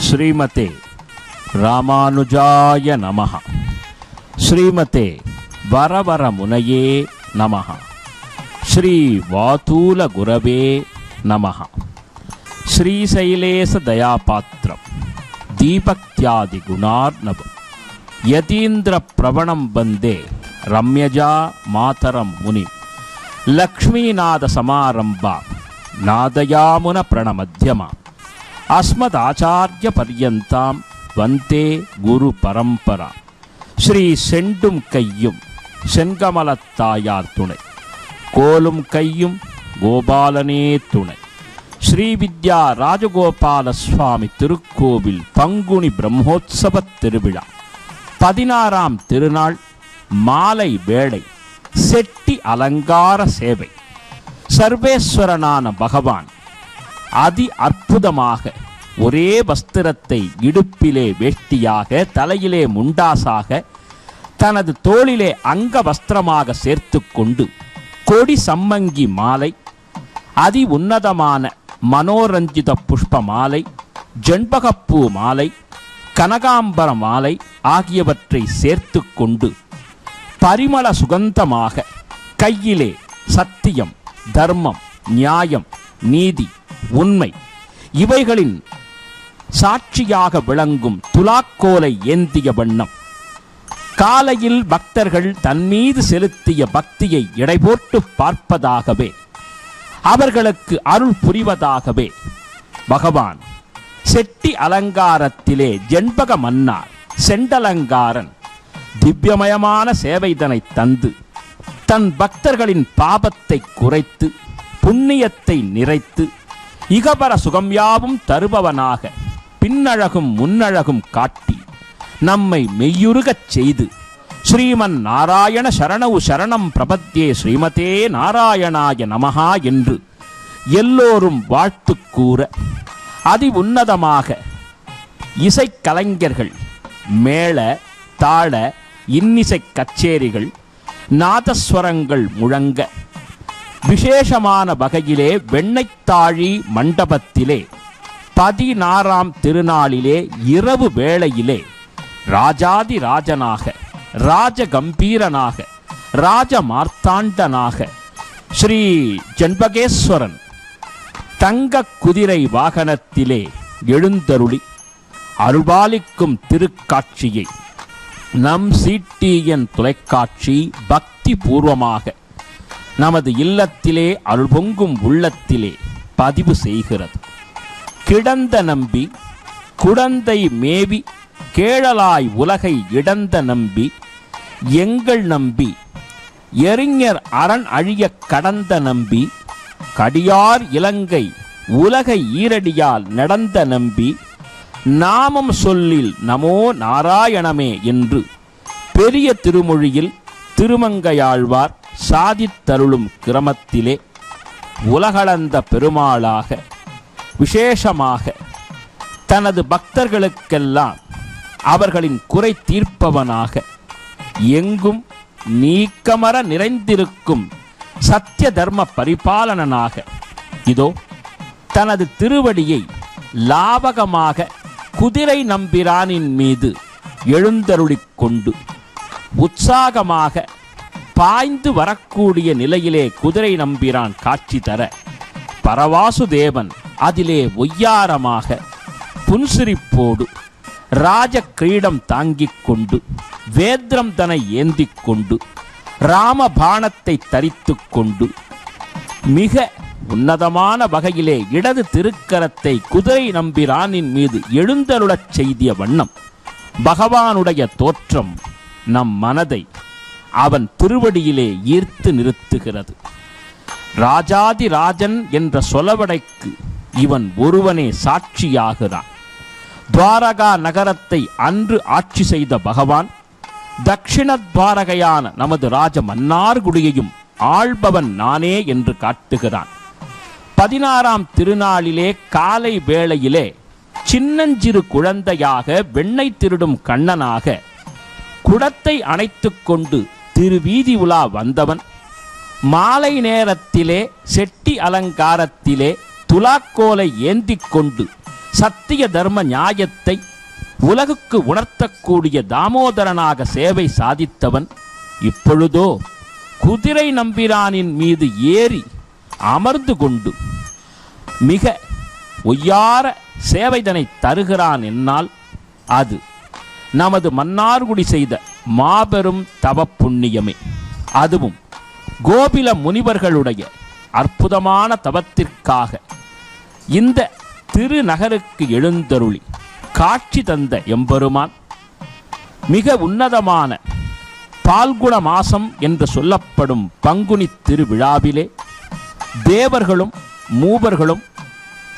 ஸ்ரீமதே ராமானுஜாய நமஹ. ஸ்ரீமதே வரவரமுனையே நமஹ. ஸ்ரீ வாதூல குரவே நமஹ. ஸ்ரீசைலேச தயாபாத்திரம் தீபக்தியாதி குணார்ணவம் யதீந்திர பிரவணம் வந்தே ரம்யஜா மாதரம் முனி லக்ஷ்மீநாத சமாரம்பா நாதயாமுன பிரணமத்யமா அஸ்மதாச்சார்ய பர்யந்தாம் வந்தே குரு பரம்பரா. ஸ்ரீ செண்டும் கையும் செங்கமலத்தாயார் துணை, கோலும் கையும் கோபாலனே துணை. ஸ்ரீவித்யா ராஜகோபால சுவாமி திருக்கோவில் பங்குனி பிரம்மோத்சவ திருவிழா 16ஆம் திருநாள் மாலை வேளை செட்டி அலங்கார சேவை. சர்வேஸ்வரனான பகவான் அதி அற்புதமாக ஒரே வஸ்திரத்தை இடுப்பிலே வேஷ்டியாக, தலையிலே முண்டாசாக, தனது தோளிலே அங்க வஸ்திரமாக சேர்த்து கொண்டு கொடி சம்மங்கி மாலை, அதி உன்னதமான மனோரஞ்சித புஷ்ப மாலை, ஜெண்பகப்பூ மாலை, கனகாம்பர மாலை ஆகியவற்றை சேர்த்து கொண்டு பரிமள சுகந்தமாக கையிலே சத்தியம், தர்மம், நியாயம், நீதி, உண்மை இவைகளின் சாட்சியாக விளங்கும் துலாக்கோலை ஏந்திய வண்ணம் காலையில் பக்தர்கள் தன்மீது செலுத்திய பக்தியை எடைபோட்டு பார்ப்பதாகவே, அவர்களுக்கு அருள் புரிவதாகவே பகவான் செட்டி அலங்காரத்திலே ஜெண்பக மன்னார் செண்டலங்காரன் திவ்யமயமான சேவைதனை தந்து தன் பக்தர்களின் பாபத்தை குறைத்து புண்ணியத்தை நிறைத்து இகபர சுகம் யாவும் தருபவனாக பின்னழகும் முன்னழகும் காட்டி நம்மை மெய்யுருகச் செய்து ஸ்ரீமன் நாராயண சரணவு சரணம் பிரபத்யே ஸ்ரீமதே நாராயணாய நமஹா என்று எல்லோரும் வாழ்த்து கூற அதி உன்னதமாக இசைக்கலைஞர்கள் மேள தாள இன்னிசை கச்சேரிகள் நாதஸ்வரங்கள் முழங்க விசேஷமான வகையிலே வெண்ணைத்தாழி மண்டபத்திலே 16ஆம் திருநாளிலே இரவு வேளையிலே ராஜாதி ராஜனாக, ராஜகம்பீரனாக, ராஜமார்த்தாண்டனாக ஸ்ரீ ஜெண்பகேஸ்வரன் தங்க குதிரை வாகனத்திலே எழுந்தருளி அருள்பாலிக்கும் திருக்காட்சியை நம் சிடிஎன் தொலைக்காட்சி பக்தி பூர்வமாக நமது இல்லத்திலே அருள்பொங்கும் உள்ளத்திலே பதிவு செய்கிறது. கிடந்த நம்பி குடந்தை மேவி கேழலாய் உலகை இடந்த நம்பி எங்கள் நம்பி எறிஞர் அரண் அழிய கடந்த நம்பி கடியார் இலங்கை உலகை ஈரடியால் நடந்த நம்பி நாமம் சொல்லில் நமோ நாராயணமே என்று பெரிய திருமொழியில் திருமங்கையாழ்வார் சாதித்தருளும் கிரமத்திலே உலகளந்த பெருமாளாக விசேஷமாக தனது பக்தர்களுக்கெல்லாம் அவர்களின் குறை தீர்ப்பவனாக எங்கும் நீக்கமர நிறைந்திருக்கும் சத்திய தர்ம பரிபாலனனாக இதோ தனது திருவடியை லாவகமாக குதிரை நம்பிரானின் மீது எழுந்தருளிக் கொண்டு உற்சாகமாக பாய்ந்து வரக்கூடிய நிலையிலே குதிரை நம்பிரான் காட்சி தர பரவாசுதேவன் அதிலே ஒய்யாரமாக புன்சிரிப்போடு ராஜ கிரீடம் தாங்கிக் கொண்டு வேத்ரம் தனை ஏந்திக் கொண்டு ராமபாணத்தை தரித்து கொண்டு மிக உன்னதமான வகையிலே இடது திருக்கரத்தை குதிரை நம்பிரானின் மீது எழுந்தருளச் செய்திய வண்ணம் பகவானுடைய தோற்றம் நம் மனதை அவன் திருவடியிலே ஈர்த்து நிறுத்துகிறது. ராஜாதி ராஜன் என்ற சொலவடைக்கு இவன் ஒருவனே சாட்சியாகிறான். துவாரகா நகரத்தை அன்று ஆட்சி செய்த பகவான் தட்சிண துவாரகையான நமது ராஜ மன்னார்குடியையும் ஆள்பவன் நானே என்று காட்டுகிறான். 16ஆம் திருநாளிலே காலை வேளையிலே சின்னஞ்சிறு குழந்தையாக வெண்ணை திருடும் கண்ணனாக குடத்தை அணைத்து கொண்டு திருவீதி உலா வந்தவன் மாலை நேரத்திலே செட்டி அலங்காரத்திலே துலாக்கோலை ஏந்திக் கொண்டு சத்திய தர்ம நியாயத்தை உலகுக்கு உணர்த்தக்கூடிய தாமோதரனாக சேவை சாதித்தவன் இப்பொழுதோ குதிரை நம்பிரானின் மீது ஏறி அமர்ந்து கொண்டு மிக ஒய்யார சேவைதனை தருகிறான் என்னால் அது நமது மன்னார்குடி செய்த மாபெரும் தவ புண்ணியமே. அதுவும் கோபில முனிவர்களுடைய அற்புதமான தவத்திற்காக இந்த திருநகருக்கு எழுந்தருளி காட்சி தந்த எம்பெருமான் மிக உன்னதமான பால்குண மாசம் என்று சொல்லப்படும் பங்குனி திருவிழாவிலே தேவர்களும் மூவர்களும்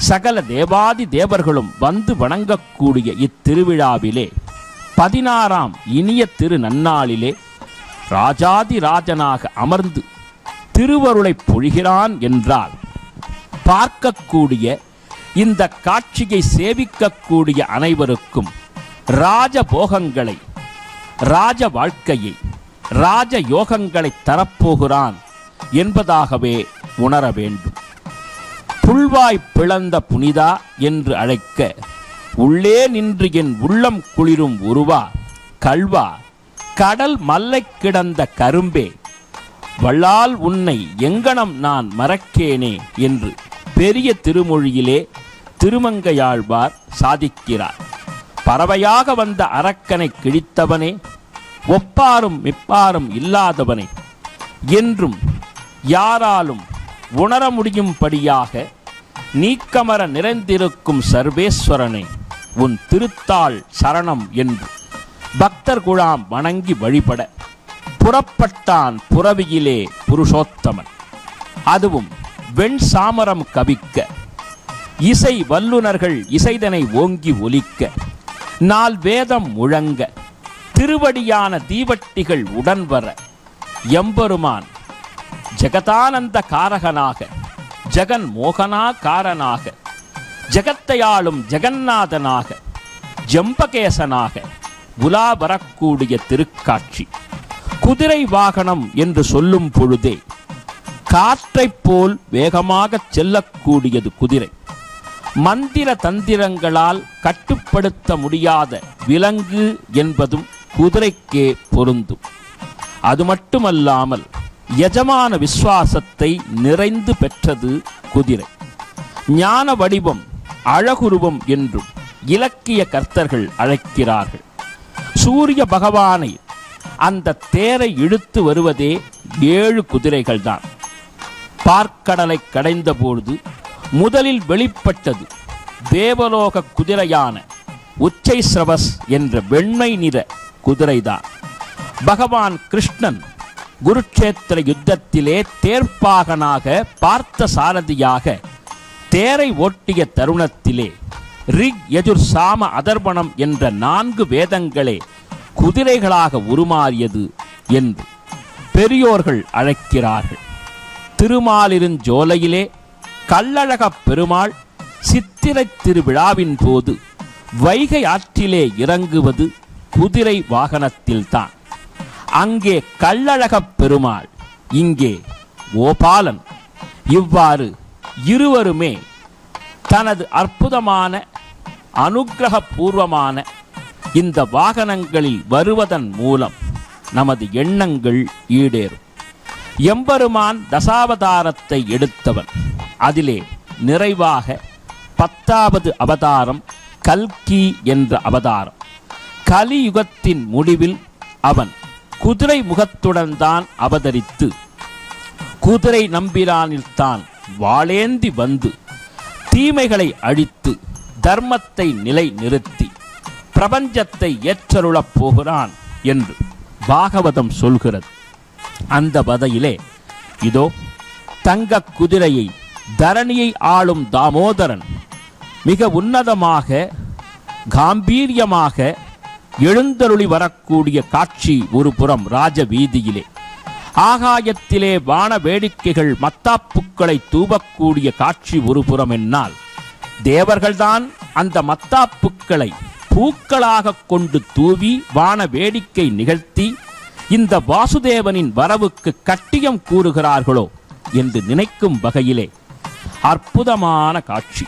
சகல தேவாதி தேவர்களும் வந்து வணங்கக்கூடிய இத்திருவிழாவிலே 16ஆம் இனிய திரு நன்னாளிலே ராஜாதி ராஜனாக அமர்ந்து திருவருளை பொழிகிறான் என்றால் பார்க்கக்கூடிய இந்த காட்சியை சேவிக்கக்கூடிய அனைவருக்கும் ராஜபோகங்களை, ராஜ வாழ்க்கையை, ராஜ யோகங்களை தரப்போகிறான் என்பதாகவே உணர வேண்டும். புல்வாய் பிளந்த புனிதா என்று அழைக்க உள்ளே நின்று என் உள்ளம் குளிரும் உருவா கல்வா கடல் மல்லை கிடந்த கரும்பே வள்ளால் உன்னை எங்கனம் நான் மறக்கேனே என்று பெரிய திருமொழியிலே திருமங்கையாழ்வார் சாதிக்கிறார். பறவையாக வந்த அரக்கனை கிழித்தவனே, ஒப்பாரும் மிப்பாரும் இல்லாதவனே என்றும் யாராலும் உணர முடியும்படியாக நீக்கமர நிறைந்திருக்கும் சர்வேஸ்வரனே உன் திருத்தாள் சரணம் என்று பக்தர் குழாம் வணங்கி வழிபட புறப்பட்டான் புறவியிலே புருஷோத்தமன். அதுவும் வெண் சாமரம் கவிக்க, இசை வல்லுனர்கள் இசைதனை ஓங்கி ஒலிக்க, நால் வேதம் முழங்க, திருவடியான தீவட்டிகள் உடன் வர எம்பெருமான் ஜெகதானந்த காரகனாக, ஜெகன் மோகனா காரனாக, ஜெகத்தையாளும் ஜெகநாதனாக, ஜம்பகேசனாக உலா வரக்கூடிய திருக்காட்சி. குதிரை வாகனம் என்று சொல்லும் பொழுதே காற்றைப் போல் வேகமாக செல்லக்கூடியது குதிரை. மந்திர தந்திரங்களால் கட்டுப்படுத்த முடியாத விலங்கு என்பதும் குதிரைக்கே பொருந்தும். அது மட்டுமல்லாமல் யஜமான விசுவாசத்தை நிறைந்து பெற்றது குதிரை. ஞான வடிவம் அழகுருவம் என்றும் இலக்கிய கர்த்தர்கள் அழைக்கிறார்கள். சூரிய பகவானை அந்த தேரை இழுத்து வருவதே 7 குதிரைகள்தான். பார்க்கடலை கடைந்தபொழுது முதலில் வெளிப்பட்டது தேவலோக குதிரையான உச்சைஸ்ரவஸ் என்ற வெண்மை நிற குதிரைதான். பகவான் கிருஷ்ணன் குருட்சேத்திர யுத்தத்திலே தேர்ப்பாகனாக பார்த்த சாரதியாக தேரை ஓட்டிய தருணத்திலே ரிக் யஜுர் சாம அதர்வணம் என்ற 4 வேதங்களே குதிரைகளாக உருமாறியது என்று பெரியோர்கள் அழைக்கிறார்கள். திருமாலிருஞ்சோலையிலே கள்ளழகப் பெருமாள் சித்திரை திருவிழாவின் போது வைகை ஆற்றிலே இறங்குவது குதிரை வாகனத்தில்தான். அங்கே கள்ளழகப் பெருமாள், இங்கே கோபாலன். இவ்வாறு இருவருமே தனது அற்புதமான அனுக்கிரகபூர்வமான இந்த வாகனங்களில் வருவதன் மூலம் நமது எண்ணங்கள் ஈடேறும். எம்பெருமான் தசாவதாரத்தை எடுத்தவன். அதிலே நிறைவாக 10வது அவதாரம் கல்கி என்ற அவதாரம். கலியுகத்தின் முடிவில் அவன் குதிரை முகத்துடன் தான் அவதரித்து குதிரை நம்பிரானில்தான் வாளேந்தி வந்து தீமைகளை அழித்து தர்மத்தை நிலை நிறுத்தி பிரபஞ்சத்தை ஏற்றருளப் போகிறான் என்று பாகவதம் சொல்கிறது. அந்த வதையிலே இதோ தங்க குதிரையை தரணியை ஆளும் தாமோதரன் மிக உன்னதமாக காம்பீரியமாக எழுந்தருளி வரக்கூடிய காட்சி ஒரு புறம் ராஜ வீதியிலே, ஆகாயத்திலே வான வேடிக்கைகள் மத்தாப்புக்களை தூவக்கூடிய காட்சி ஒரு புறம் என்னால், தேவர்கள்தான் அந்த மத்தாப்புக்களை பூக்களாக கொண்டு தூவி வான வேடிக்கை நிகழ்த்தி இந்த வாசுதேவனின் வரவுக்கு கட்டியம் கூறுகிறார்களோ என்று நினைக்கும் வகையிலே அற்புதமான காட்சி.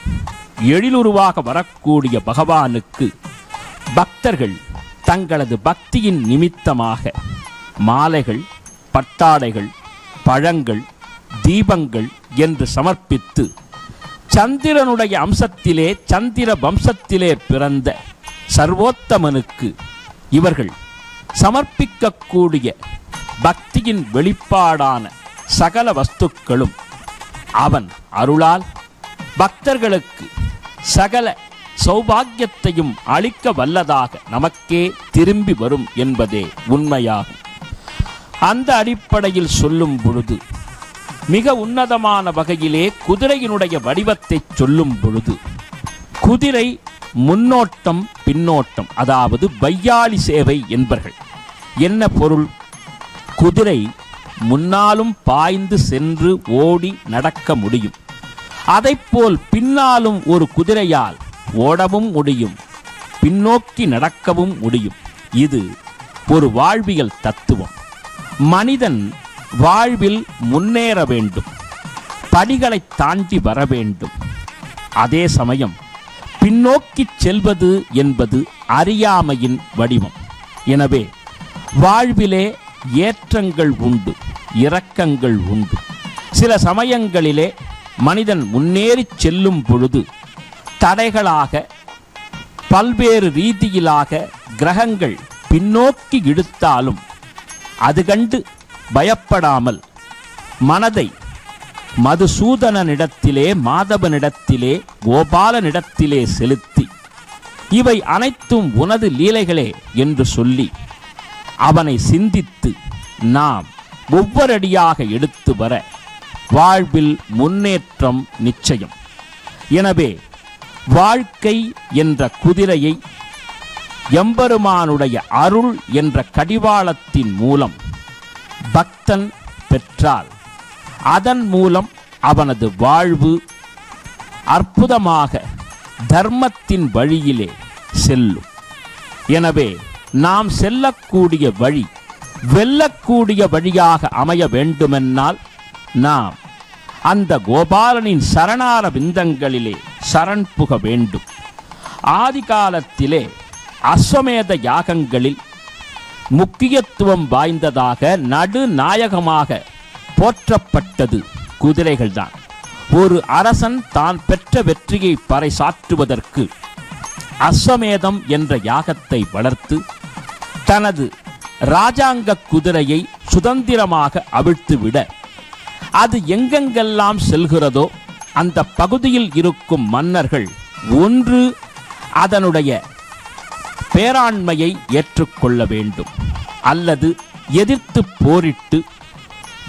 எழிலுருவாக வரக்கூடிய பகவானுக்கு பக்தர்கள் தங்களது பக்தியின் நிமித்தமாக மாலைகள், பட்டாடைகள், பழங்கள், தீபங்கள் என்று சமர்ப்பித்து சந்திரனுடைய அம்சத்திலே, சந்திர வம்சத்திலே பிறந்த சர்வோத்தமனுக்கு இவர்கள் சமர்ப்பிக்கக்கூடிய பக்தியின் வெளிப்பாடான சகல வஸ்துக்களும் அவன் அருளால் பக்தர்களுக்கு சகல சௌபாகியத்தையும் அளிக்க வல்லதாக நமக்கே திரும்பி வரும் என்பதே உண்மையாகும். அந்த அடிப்படையில் சொல்லும் பொழுது மிக உன்னதமான வகையிலே குதிரையினுடைய வடிவத்தை சொல்லும் பொழுது குதிரை முன்னோட்டம் பின்னோட்டம், அதாவது வையாளி சேவை என்பர்கள். என்ன பொருள்? குதிரை முன்னாலும் பாய்ந்து சென்று ஓடி நடக்க முடியும். அதைப்போல் பின்னாலும் ஒரு குதிரையால் ஓடவும் முடியும், பின்னோக்கி நடக்கவும் முடியும். இது ஒரு வாழ்வியல் தத்துவம். மனிதன் வாழ்வில் முன்னேற வேண்டும், படிகளை தாண்டி வர வேண்டும். அதே சமயம் பின்னோக்கி செல்வது என்பது அறியாமையின் வடிவம். எனவே வாழ்விலே ஏற்றங்கள் உண்டு, இரக்கங்கள் உண்டு. சில சமயங்களிலே மனிதன் முன்னேறி செல்லும் பொழுது தடைகளாக பல்வேறு ரீதியிலாக கிரகங்கள் பின்னோக்கி இழுத்தாலும் அது கண்டு பயப்படாமல் மனதை மதுசூதனனிடத்திலே, மாதவனிடத்திலே, கோபாலனிடத்திலே செலுத்தி இவை அனைத்தும் உனது லீலைகளே என்று சொல்லி அவனை சிந்தித்து நாம் ஒவ்வொரு அடியாக எடுத்து வர வாழ்வில் முன்னேற்றம் நிச்சயம். எனவே வாழ்க்கை என்ற குதிரையை எம்பெருமானுடைய அருள் என்ற கடிவாளத்தின் மூலம் பக்தன் பெற்றால் அதன் மூலம் அவனது வாழ்வு அற்புதமாக தர்மத்தின் வழியிலே செல்லும். எனவே நாம் செல்லக்கூடிய வழி வெல்லக்கூடிய வழியாக அமைய வேண்டுமென்னால் நாம் அந்த கோபாலனின் சரணார விந்தங்களிலே சரண் புக வேண்டும். ஆதி காலத்திலே அஸ்வமேத யாகங்களில் முக்கியத்துவம் வாய்ந்ததாக நடுநாயகமாக போற்றப்பட்டது குதிரைகள்தான். ஒரு அரசன் தான் பெற்ற வெற்றியை பறைசாற்றுவதற்கு அஸ்வமேதம் என்ற யாகத்தை வளர்த்து தனது இராஜாங்க குதிரையை சுதந்திரமாக அவிழ்த்துவிட அது எங்கெங்கெல்லாம் செல்கிறதோ அந்த பகுதியில் இருக்கும் மன்னர்கள் ஒன்று அதனுடைய பேராண்மையை ஏற்றுக்கொள்ள வேண்டும், அல்லது எதிர்த்து போரிட்டு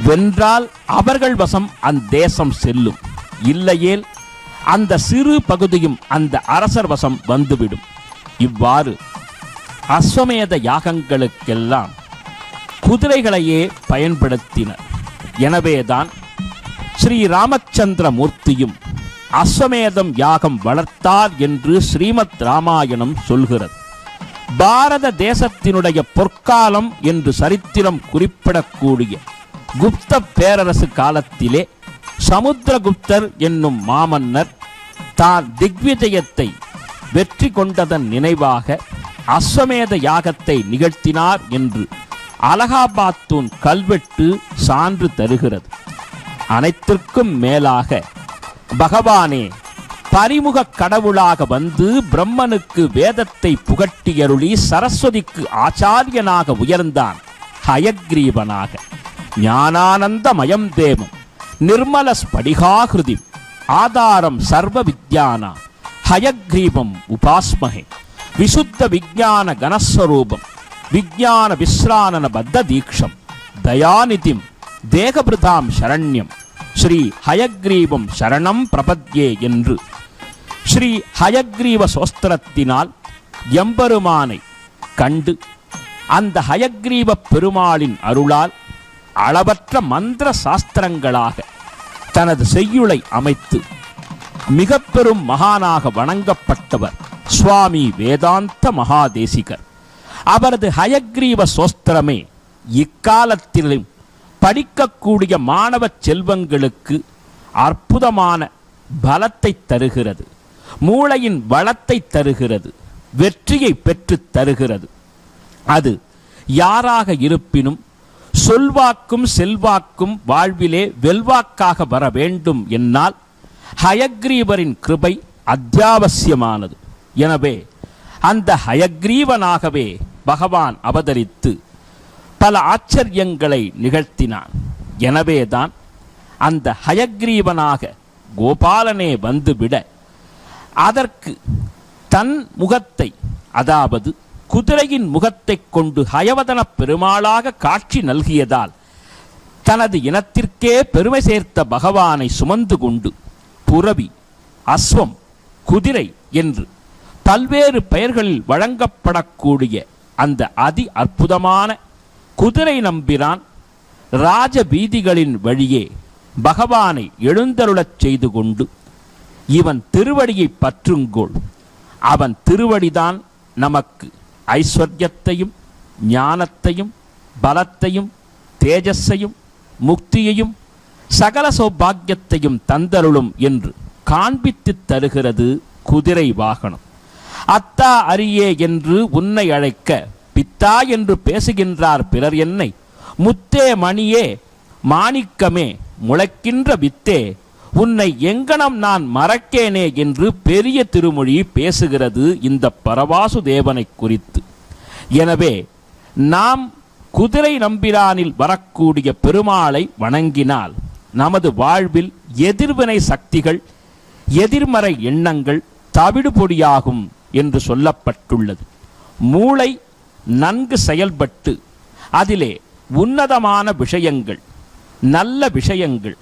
வென்றால் அவர்கள் வசம் அந்த தேசம் செல்லும். இல்லையேல் அந்த சிறு பகுதியும் அந்த அரசர் வசம் வந்துவிடும். இவ்வாறு அஸ்வமேத யாகங்களுக்கெல்லாம் குதிரைகளையே பயன்படுத்தினர். எனவேதான் ஸ்ரீ ராமச்சந்திர மூர்த்தியும் அஸ்வமேதம் யாகம் வளர்த்தார் என்று ஸ்ரீமத் ராமாயணம் சொல்கிறது. பாரத தேசத்தினுடைய பொற்காலம் என்று சரித்திரம் குறிப்பிடக்கூடிய குப்த பேரரசு காலத்திலே சமுத்திரகுப்தர் என்னும் மாமன்னர் தான் திக்விஜயத்தை வெற்றி கொண்டதன் நினைவாக அஸ்வமேத யாகத்தை நிகழ்த்தினார் என்று அலகாபாத்தூன் கல்வெட்டு சான்று தருகிறது. அனைத்திற்கும் மேலாக பகவானே பரிமுக கடவுளாக வந்து பிரம்மனுக்கு வேதத்தை புகட்டியருளி சரஸ்வதிக்கு ஆச்சாரியனாக உயர்ந்தான். ஹயக்ரீவனாக ஞானானந்தமயம் தேவம் நிர்மல ஸ்படிகாகிருதி ஆதாரம் சர்வ வித்யானா ஹயக்ரீவம் உபாஸ்மஹே விசுத்த விஜான கணஸ்வரூபம் விஜான விஸ்ரானன பத்த தீக்ஷம் தயாநிதிம் தேகபிருதாம் சரண்யம் ஸ்ரீ ஹயக்ரீவம் சரணம் பிரபத்யே என்று ஸ்ரீ ஹயக்ரீவ சோஸ்திரத்தினால் எம்பெருமானை கண்டு அந்த ஹயக்ரீவ பெருமாளின் அருளால் அளவற்ற மந்திர சாஸ்திரங்களாக தனது செய்யுளை அமைத்து மிக பெரும் மகானாக வணங்கப்பட்டவர் சுவாமி வேதாந்த மகாதேசிகர். அவரது ஹயக்ரீவ சோஸ்திரமே இக்காலத்திலும் படிக்கக்கூடிய மாணவ செல்வங்களுக்கு அற்புதமான பலத்தை தருகிறது. மூளையின் வளத்தை தருகிறது, வெற்றியை பெற்று தருகிறது. அது யாராக இருப்பினும் சொல்வாக்கும் செல்வாக்கும் வாழ்விலே வெல்வாக்காக வர வேண்டும் என்னால் ஹயக்ரீவரின் கிருபை அத்தியாவசியமானது. எனவே அந்த ஹயக்ரீவனாகவே பகவான் அவதரித்து பல ஆச்சரியங்களை நிகழ்த்தினான். எனவேதான் அந்த ஹயக்ரீவனாக கோபாலனே வந்துவிட அதற்கு தன் முகத்தை, அதாவது குதிரையின் முகத்தை கொண்டு ஹயவதன பெருமாளாக காட்சி நல்கியதால் தனது இனத்திற்கே பெருமை சேர்த்த பகவானை சுமந்து கொண்டு புரவி, அஸ்வம், குதிரை என்று பல்வேறு பெயர்களில் வழங்கப்படக்கூடிய அந்த அதி அற்புதமான குதிரை நம்பிரான் ராஜ வீதிகளின் வழியே பகவானை எழுந்தருளச் செய்து கொண்டு, இவன் திருவடியை பற்றுங்கோள், அவன் திருவடிதான் நமக்கு ஐஸ்வர்யத்தையும் ஞானத்தையும் பலத்தையும் தேஜஸையும் முக்தியையும் சகல சௌபாகியத்தையும் தந்தருளும் என்று காண்பித்து தருகிறது குதிரை வாகனம். அத்தா அரியே என்று உன்னை அழைக்க பித்தா என்று பேசுகின்றார் பிறர் என்னை, முத்தே மணியே மாணிக்கமே முளைக்கின்ற வித்தே உன்னை எங்கனம் நான் மறக்கேனே என்று பெரிய திருமொழி பேசுகிறது இந்த பரவாசு தேவனை குறித்து. எனவே நாம் குதிரை நம்பிரானில் வரக்கூடிய பெருமாளை வணங்கினால் நமது வாழ்வில் எதிர்வினை சக்திகள், எதிர்மறை எண்ணங்கள் தவிடுபொடியாகும் என்று சொல்லப்பட்டுள்ளது. மூளை நன்கு செயல்பட்டு அதிலே உன்னதமான விஷயங்கள், நல்ல விஷயங்கள்,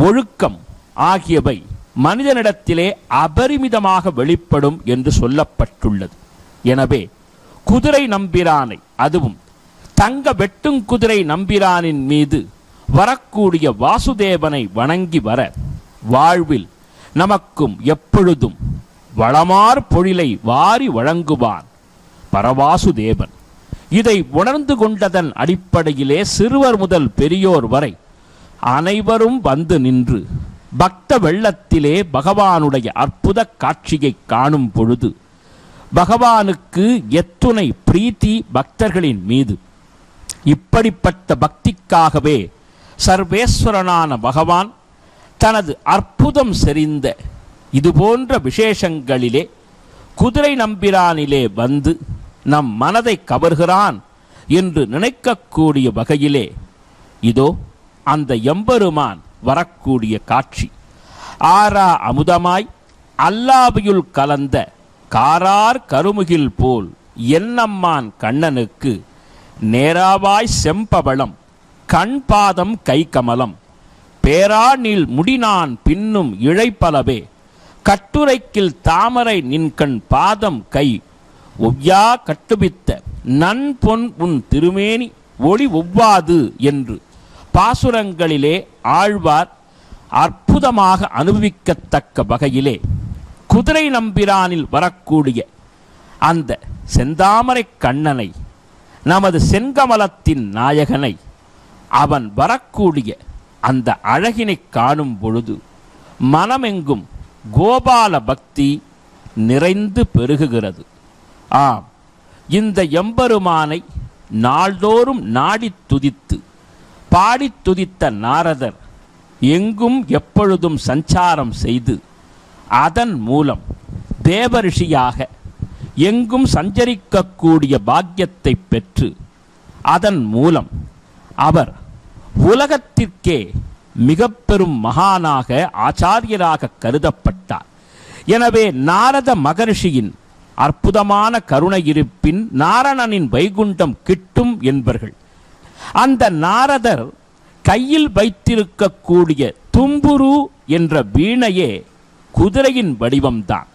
ஒழுக்கம் ஆகியவை மனிதனிடத்திலே அபரிமிதமாக வெளிப்படும் என்று சொல்லப்பட்டுள்ளது. எனவே குதிரை நம்பிரானை, அதுவும் தங்க வெட்டுங்குதிரை நம்பிரானின் மீது வரக்கூடிய வாசுதேவனை வணங்கி வர வாழ்வில் நமக்கும் எப்பொழுதும் வளமார் பொழிலை வாரி வழங்குவான் பரவாசுதேவன். இதை உணர்ந்து கொண்டதன் அடிப்படையிலே சிறுவர் முதல் பெரியோர் வரை அனைவரும் வந்து நின்று பக்த வெள்ளத்திலே பகவானுடைய அற்புத காட்சியை காணும் பொழுது பகவானுக்கு எத்துணை பிரீத்தி பக்தர்களின் மீது. இப்படிப்பட்ட பக்திக்காகவே சர்வேஸ்வரனான பகவான் தனது அற்புதம் செறிந்த இதுபோன்ற விசேஷங்களிலே குதிரை நம்பிரானிலே வந்து நம் மனதை கவர்கிறான் என்று நினைக்கக்கூடிய வகையிலே இதோ அந்த எம்பெருமான் வரக்கூடிய காட்சி. ஆரா அமுதமாய் அல்லாவியுள் கலந்த காரார் கருமுகில் போல் என்னம்மான் கண்ணனுக்கு நேராவாய் செம்பவளம் கண்பாதம் கைகமலம் பேரா நீள் முடினான் பின்னும் இழைப்பலவே கட்டுரைக்கில் தாமரை நின்கண் பாதம் கை ஒவ்யா கட்டுபித்த நன்பொன் உன் திருமேனி ஒளி ஒவ்வாது என்று பாசுரங்களிலே ஆழ்வார் அற்புதமாக அனுபவிக்கத்தக்க வகையிலே குதிரை நம்பிரானில் வரக்கூடிய அந்த செந்தாமரை கண்ணனை, நமது செங்கமலத்தின் நாயகனை, அவன் வரக்கூடிய அந்த அழகினை காணும் பொழுது மனமெங்கும் கோபால பக்தி நிறைந்து பெருகுகிறது. ஆம், இந்த எம்பெருமானை நாள்தோறும் நாடித் துதித்து பாடித் துதித்த நாரதர் எங்கும் எப்பொழுதும் சஞ்சாரம் செய்து அதன் மூலம் தேவரிஷியாக எங்கும் சஞ்சரிக்கக்கூடிய பாக்கியத்தை பெற்று அதன் மூலம் அவர் உலகத்திற்கே மிக பெரும் மகானாக ஆச்சாரியராக கருதப்பட்டார். எனவே நாரத மகரிஷியின் அற்புதமான கருணை இருப்பின் நாரணனின் வைகுண்டம் கிட்டும் என்பர்கள். அந்த நாரதர் கையில் வைத்திருக்கக்கூடிய தும்புரு என்ற வீணையே குதிரையின் வடிவம்தான்.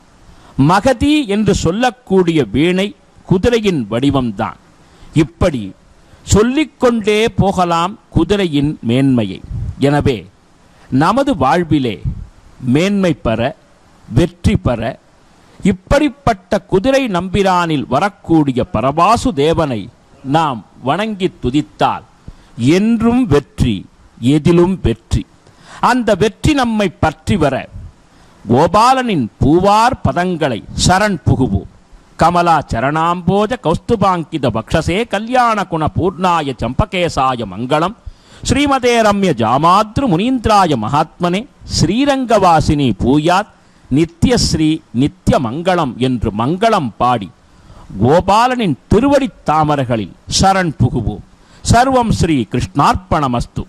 மகதி என்று சொல்லக்கூடிய வீணை குதிரையின் வடிவம்தான். இப்படி சொல்லிக்கொண்டே போகலாம் குதிரையின் மேன்மையை. எனவே நமது வாழ்விலே மேன்மை பெற, வெற்றி பெற இப்படிப்பட்ட குதிரை நம்பிரானில் வரக்கூடிய பரவாசு தேவனை நாம் வணங்கி துதித்தால் என்றும் வெற்றி, எதிலும் வெற்றி. அந்த வெற்றி நம்மை பற்றி வர கோபாலனின் பூவார் பதங்களை சரண் புகுவோம். கமலா சரணாம்போஜ கௌஸ்துபாங்கித பக்ஷசே கல்யாண குண பூர்ணாய சம்பகேசாய மங்களம். ஸ்ரீமதே ரம்ய ஜாமாத்ரு முனீந்திராய மகாத்மனே ஸ்ரீரங்கவாசினி பூயாத் நித்யஸ்ரீ நித்ய மங்களம் என்று மங்களம் பாடி கோபாலனின் திருவடித் தாமரைகளில் சரண் புகுவோம். சர்வம் ஸ்ரீ கிருஷ்ணார்ப்பணமஸ்து.